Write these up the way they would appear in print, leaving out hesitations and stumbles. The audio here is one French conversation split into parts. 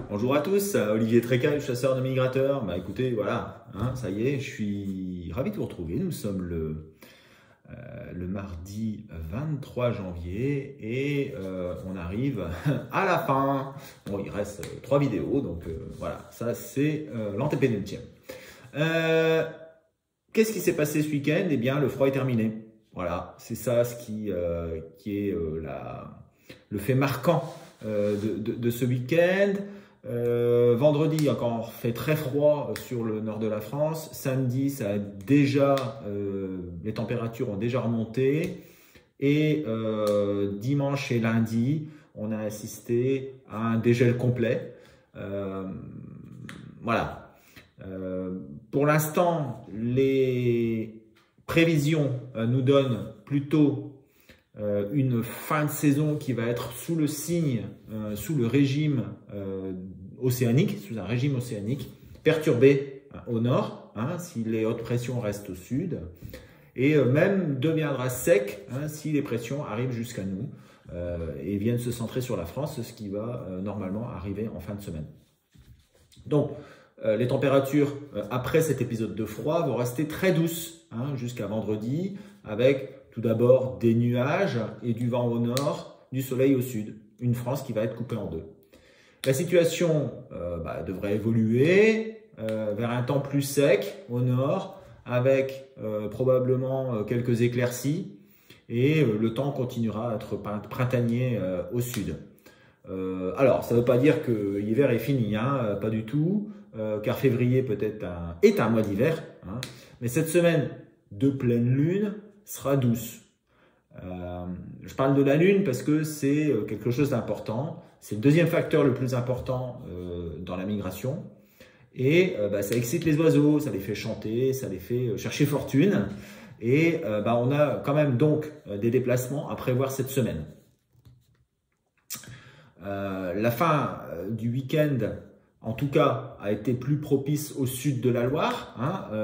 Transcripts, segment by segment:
Bonjour à tous, Olivier Trécal, chasseur de migrateurs. Bah écoutez, voilà, hein, ça y est, je suis ravi de vous retrouver. Nous sommes le mardi 23 janvier et on arrive à la fin. Bon, il reste 3 vidéos, donc voilà, ça c'est l'antépénultième. Qu'est-ce qui s'est passé ce week-end? Eh bien, le froid est terminé. Voilà, c'est ça ce qui est le fait marquant de ce week-end. Vendredi, encore fait très froid sur le nord de la France. Samedi, ça a déjà, les températures ont déjà remonté. Et dimanche et lundi, on a assisté à un dégel complet. Voilà. Pour l'instant, les prévisions nous donnent plutôt une fin de saison qui va être sous le signe, sous le régime océanique, sous un régime océanique, perturbé au nord, hein, si les hautes pressions restent au sud, et même deviendra sec si les pressions arrivent jusqu'à nous et viennent se centrer sur la France, ce qui va normalement arriver en fin de semaine. Donc, les températures après cet épisode de froid vont rester très douces jusqu'à vendredi, avec tout d'abord des nuages et du vent au nord, du soleil au sud. Une France qui va être coupée en deux. La situation devrait évoluer vers un temps plus sec au nord, avec probablement quelques éclaircies, et le temps continuera à être printanier au sud. Alors, ça ne veut pas dire que l'hiver est fini, pas du tout, car février peut-être est un mois d'hiver, mais cette semaine de pleine lune sera douce. Je parle de la lune parce que c'est quelque chose d'important. C'est le deuxième facteur le plus important dans la migration. Et ça excite les oiseaux, ça les fait chanter, ça les fait chercher fortune. Et on a quand même donc des déplacements à prévoir cette semaine. La fin du week-end, en tout cas, a été plus propice au sud de la Loire.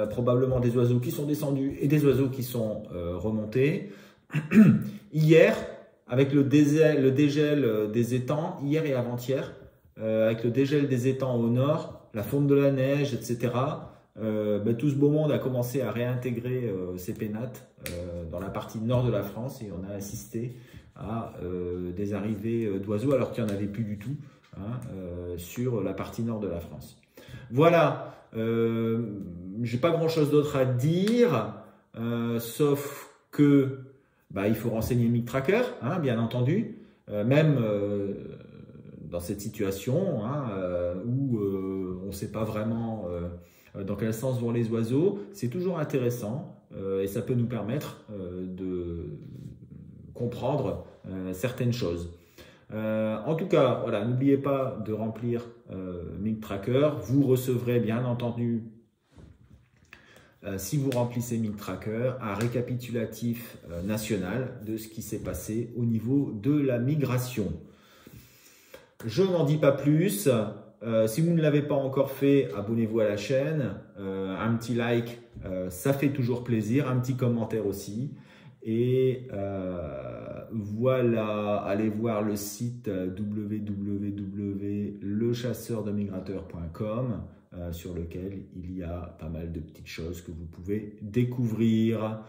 Probablement des oiseaux qui sont descendus et des oiseaux qui sont remontés. Hier, avec le dégel des étangs, hier et avant-hier, avec le dégel des étangs au nord, la fonte de la neige, etc., tout ce beau monde a commencé à réintégrer ses pénates dans la partie nord de la France, et on a assisté à des arrivées d'oiseaux alors qu'il n'y en avait plus du tout sur la partie nord de la France. Voilà, j'ai pas grand chose d'autre à dire, sauf que il faut renseigner MigTracker, bien entendu, même dans cette situation où on ne sait pas vraiment dans quel sens vont les oiseaux. C'est toujours intéressant et ça peut nous permettre de comprendre certaines choses. En tout cas, voilà, n'oubliez pas de remplir MigTracker. Vous recevrez bien entendu, si vous remplissez MigTracker, un récapitulatif national de ce qui s'est passé au niveau de la migration. Je n'en dis pas plus. Si vous ne l'avez pas encore fait, abonnez-vous à la chaîne. Un petit like, ça fait toujours plaisir. Un petit commentaire aussi. Et voilà, allez voir le site www.lechasseurdemigrateurs.com sur lequel il y a pas mal de petites choses que vous pouvez découvrir.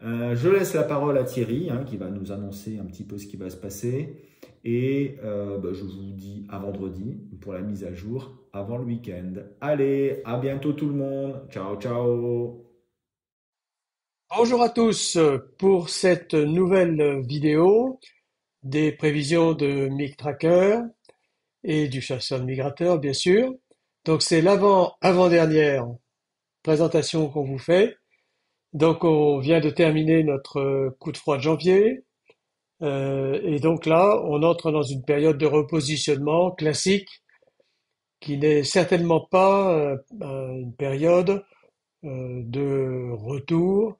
Je laisse la parole à Thierry qui va nous annoncer un petit peu ce qui va se passer. Et je vous dis à vendredi pour la mise à jour avant le week-end. Allez, à bientôt tout le monde. Ciao, ciao. Bonjour à tous pour cette nouvelle vidéo des prévisions de MigTracker et du chasseur de migrateurs, bien sûr. Donc c'est l'avant-dernière présentation qu'on vous fait. Donc on vient de terminer notre coup de froid de janvier. Et donc là, on entre dans une période de repositionnement classique qui n'est certainement pas une période de retour,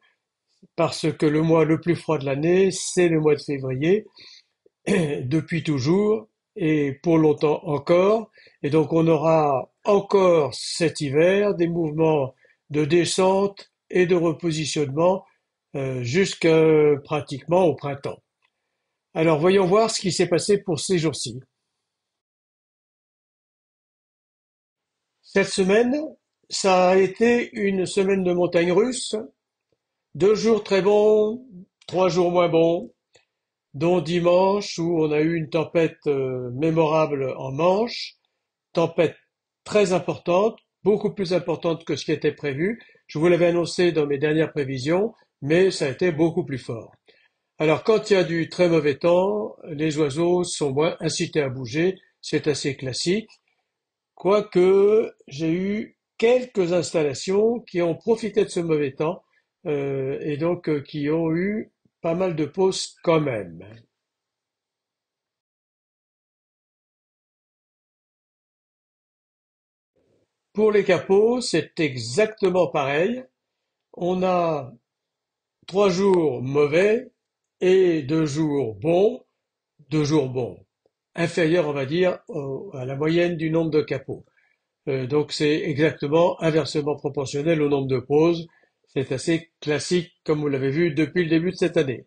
parce que le mois le plus froid de l'année, c'est le mois de février, depuis toujours et pour longtemps encore. Et donc on aura encore cet hiver des mouvements de descente et de repositionnement jusqu'à pratiquement au printemps. Alors voyons voir ce qui s'est passé pour ces jours-ci. Cette semaine, ça a été une semaine de montagne russe. 2 jours très bons, 3 jours moins bons, dont dimanche où on a eu une tempête mémorable en Manche, tempête très importante, beaucoup plus importante que ce qui était prévu. Je vous l'avais annoncé dans mes dernières prévisions, mais ça a été beaucoup plus fort. Alors quand il y a du très mauvais temps, les oiseaux sont moins incités à bouger, c'est assez classique. Quoique j'ai eu quelques installations qui ont profité de ce mauvais temps et donc qui ont eu pas mal de pauses quand même. Pour les capots, c'est exactement pareil. On a 3 jours mauvais et 2 jours bons, 2 jours bons, inférieurs on va dire à la moyenne du nombre de capots. Donc c'est exactement inversement proportionnel au nombre de pauses. C'est assez classique comme vous l'avez vu depuis le début de cette année.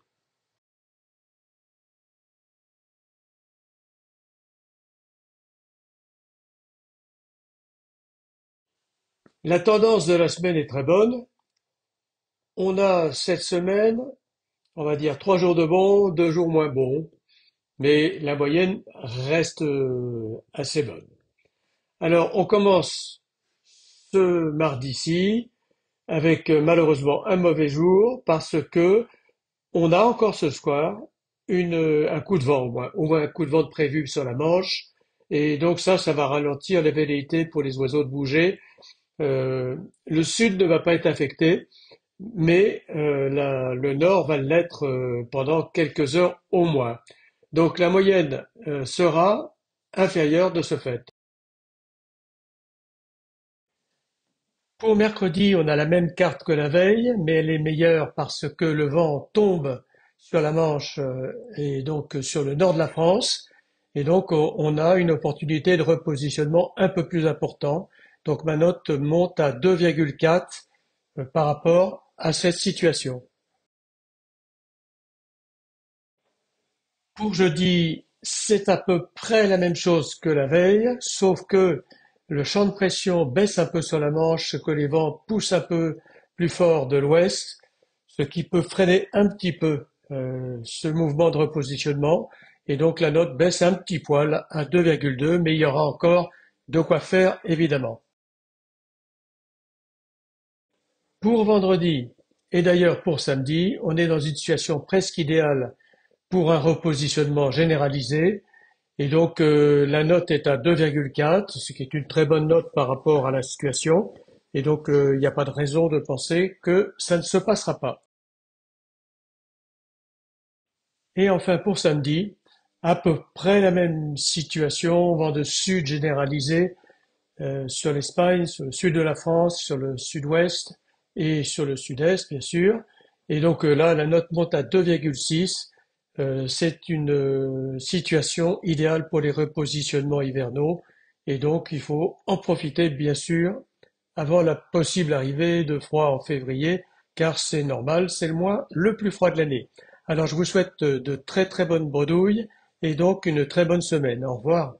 La tendance de la semaine est très bonne. On a cette semaine, on va dire 3 jours de bons, 2 jours moins bons, mais la moyenne reste assez bonne. Alors on commence ce mardi-ci avec malheureusement un mauvais jour parce que on a encore ce soir un coup de vent, au moins un coup de vent de prévu sur la Manche, et donc ça va ralentir la velléité pour les oiseaux de bouger. Le sud ne va pas être affecté, mais le nord va l'être pendant quelques heures au moins. Donc la moyenne sera inférieure de ce fait. Pour mercredi, on a la même carte que la veille, mais elle est meilleure parce que le vent tombe sur la Manche et donc sur le nord de la France. Et donc on a une opportunité de repositionnement un peu plus important. Donc ma note monte à 2,4 par rapport à cette situation. Pour jeudi, c'est à peu près la même chose que la veille, sauf que le champ de pression baisse un peu sur la Manche, que les vents poussent un peu plus fort de l'ouest, ce qui peut freiner un petit peu ce mouvement de repositionnement. Et donc la note baisse un petit poil à 2,2, mais il y aura encore de quoi faire évidemment. Pour vendredi, et d'ailleurs pour samedi, on est dans une situation presque idéale pour un repositionnement généralisé. Et donc la note est à 2,4, ce qui est une très bonne note par rapport à la situation. Et donc il n'y a pas de raison de penser que ça ne se passera pas. Et enfin pour samedi, à peu près la même situation, vent de sud généralisé sur l'Espagne, sur le sud de la France, sur le sud-ouest et sur le sud-est bien sûr. Et donc là, la note monte à 2,6. C'est une situation idéale pour les repositionnements hivernaux et donc il faut en profiter bien sûr avant la possible arrivée de froid en février car c'est normal, c'est le mois le plus froid de l'année. Alors je vous souhaite de très très bonnes bredouilles et donc une très bonne semaine. Au revoir.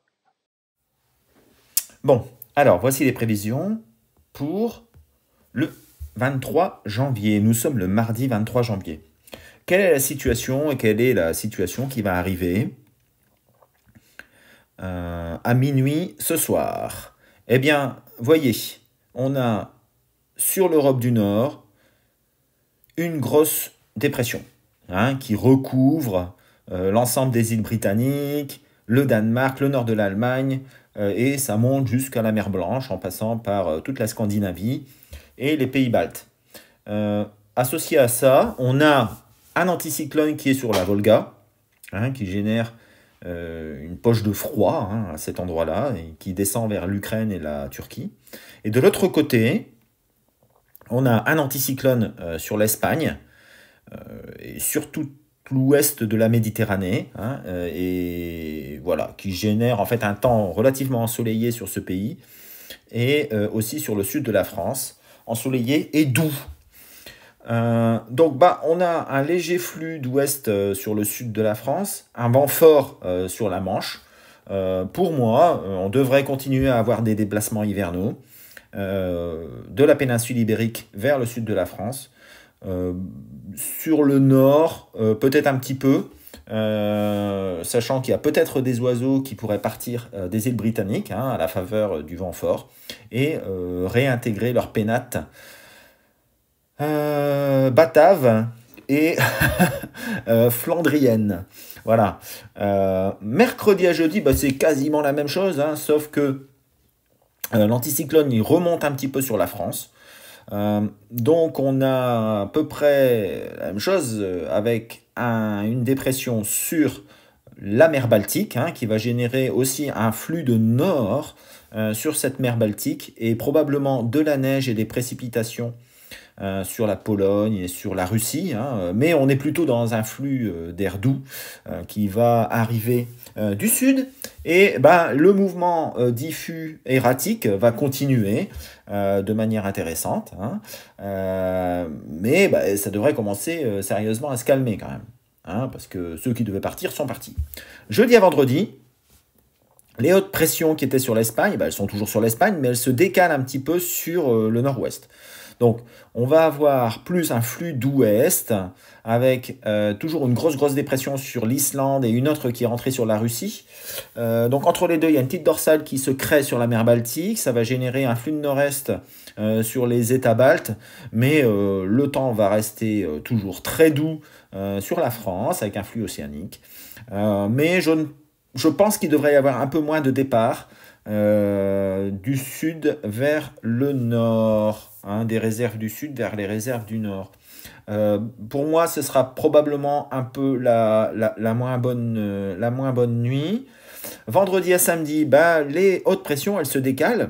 Bon, alors voici les prévisions pour le 23 janvier. Nous sommes le mardi 23 janvier. Quelle est la situation et quelle est la situation qui va arriver à minuit ce soir? Eh bien, voyez, on a sur l'Europe du Nord une grosse dépression qui recouvre l'ensemble des îles britanniques, le Danemark, le nord de l'Allemagne, et ça monte jusqu'à la mer Blanche en passant par toute la Scandinavie et les pays baltes. Associé à ça, on a un anticyclone qui est sur la Volga, qui génère une poche de froid à cet endroit-là, et qui descend vers l'Ukraine et la Turquie. Et de l'autre côté, on a un anticyclone sur l'Espagne, et sur tout l'ouest de la Méditerranée, et voilà, qui génère en fait un temps relativement ensoleillé sur ce pays, et aussi sur le sud de la France, ensoleillé et doux. Donc on a un léger flux d'ouest sur le sud de la France, un vent fort sur la Manche. Pour moi, on devrait continuer à avoir des déplacements hivernaux. de la péninsule ibérique vers le sud de la France. Sur le nord, peut-être un petit peu, sachant qu'il y a peut-être des oiseaux qui pourraient partir des îles britanniques à la faveur du vent fort et réintégrer leur pénate batave et flandrienne. Voilà. Mercredi à jeudi, c'est quasiment la même chose, sauf que l'anticyclone il remonte un petit peu sur la France. Donc on a à peu près la même chose avec une dépression sur la mer Baltique qui va générer aussi un flux de nord sur cette mer Baltique et probablement de la neige et des précipitations sur la Pologne et sur la Russie, mais on est plutôt dans un flux d'air doux qui va arriver du sud et le mouvement diffus erratique va continuer de manière intéressante, mais ça devrait commencer sérieusement à se calmer quand même, parce que ceux qui devaient partir sont partis. Jeudi à vendredi, les hautes pressions qui étaient sur l'Espagne, elles sont toujours sur l'Espagne, mais elles se décalent un petit peu sur le nord-ouest. Donc, on va avoir plus un flux d'ouest avec toujours une grosse dépression sur l'Islande et une autre qui est rentrée sur la Russie. Donc, entre les deux, il y a une petite dorsale qui se crée sur la mer Baltique. Ça va générer un flux de nord-est sur les États baltes, mais le temps va rester toujours très doux sur la France avec un flux océanique. Mais je pense qu'il devrait y avoir un peu moins de départ du sud vers le nord, des réserves du sud vers les réserves du nord. Pour moi, ce sera probablement un peu la moins bonne nuit. Vendredi à samedi, les hautes pressions, elles se décalent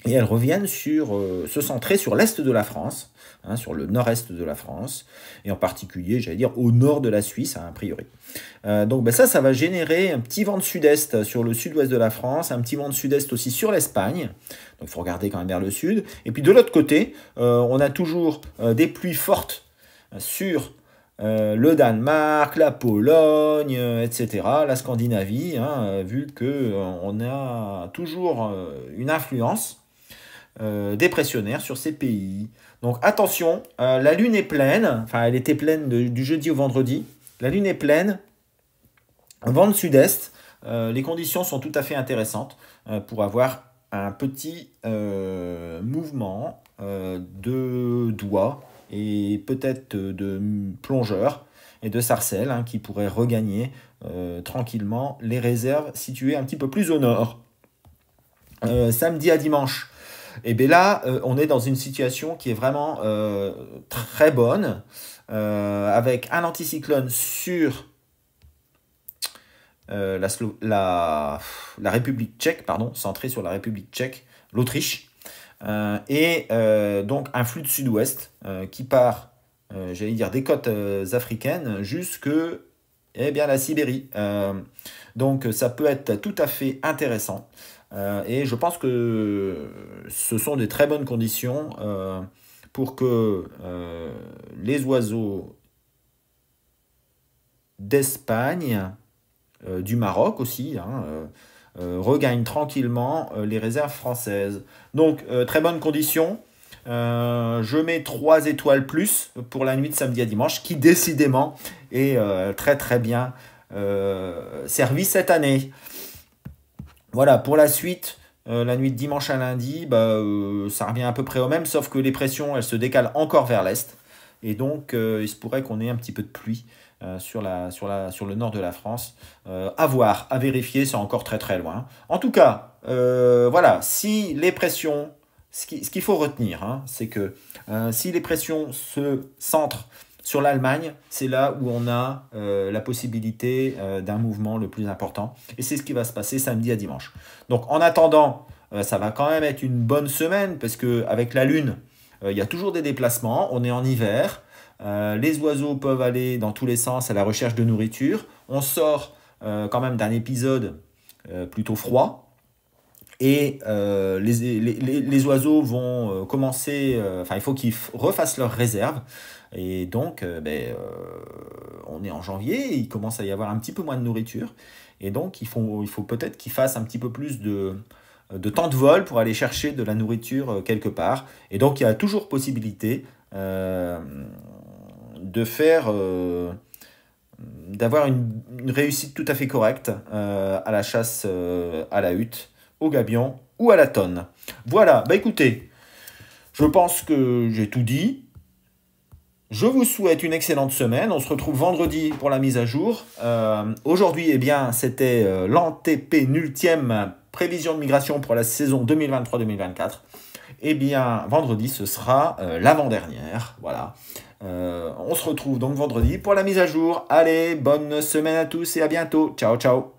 et elles reviennent se centrer sur l'est de la France, sur le nord-est de la France, et en particulier, j'allais dire, au nord de la Suisse, a priori. Donc ça va générer un petit vent de sud-est sur le sud-ouest de la France, un petit vent de sud-est aussi sur l'Espagne, donc il faut regarder quand même vers le sud. Et puis de l'autre côté, on a toujours des pluies fortes sur le Danemark, la Pologne, etc., la Scandinavie, vu qu'on a toujours une influence dépressionnaire sur ces pays. Donc attention, la lune est pleine, elle était pleine du jeudi au vendredi, la lune est pleine, vent de sud-est, les conditions sont tout à fait intéressantes pour avoir un petit mouvement de doigts et peut-être de plongeurs et de sarcelles qui pourraient regagner tranquillement les réserves situées un petit peu plus au nord. Samedi à dimanche, et bien là, on est dans une situation qui est vraiment très bonne, avec un anticyclone sur la République tchèque, centré sur la République tchèque, l'Autriche, et donc un flux de sud-ouest qui part, j'allais dire, des côtes africaines jusque la Sibérie. Donc ça peut être tout à fait intéressant. Et je pense que ce sont des très bonnes conditions pour que les oiseaux d'Espagne, du Maroc aussi, regagnent tranquillement les réserves françaises. Donc, très bonnes conditions. Je mets 3 étoiles plus pour la nuit de samedi à dimanche, qui décidément est très très bien servie cette année. Voilà, pour la suite, la nuit de dimanche à lundi, ça revient à peu près au même, sauf que les pressions, elles se décalent encore vers l'est. Et donc, il se pourrait qu'on ait un petit peu de pluie sur le nord de la France. À voir, à vérifier, c'est encore très très loin. En tout cas, voilà, si les pressions, ce qu'il faut retenir, c'est que si les pressions se centrent sur l'Allemagne, c'est là où on a la possibilité d'un mouvement le plus important. Et c'est ce qui va se passer samedi à dimanche. Donc en attendant, ça va quand même être une bonne semaine, parce qu'avec la Lune, il y a toujours des déplacements. On est en hiver. Les oiseaux peuvent aller dans tous les sens à la recherche de nourriture. On sort quand même d'un épisode plutôt froid. Et les oiseaux vont commencer... il faut qu'ils refassent leurs réserves. Et donc, on est en janvier, il commence à y avoir un petit peu moins de nourriture. Et donc, il faut peut-être qu'ils fassent un petit peu plus de temps de vol pour aller chercher de la nourriture quelque part. Et donc, il y a toujours possibilité de faire, d'avoir une réussite tout à fait correcte à la chasse à la hutte, au gabion ou à la tonne. Voilà, bah écoutez, je pense que j'ai tout dit. Je vous souhaite une excellente semaine. On se retrouve vendredi pour la mise à jour. Aujourd'hui, eh bien, c'était l'antépénultième prévision de migration pour la saison 2023-2024. Eh bien, vendredi, ce sera l'avant-dernière. Voilà. On se retrouve donc vendredi pour la mise à jour. Allez, bonne semaine à tous et à bientôt. Ciao, ciao.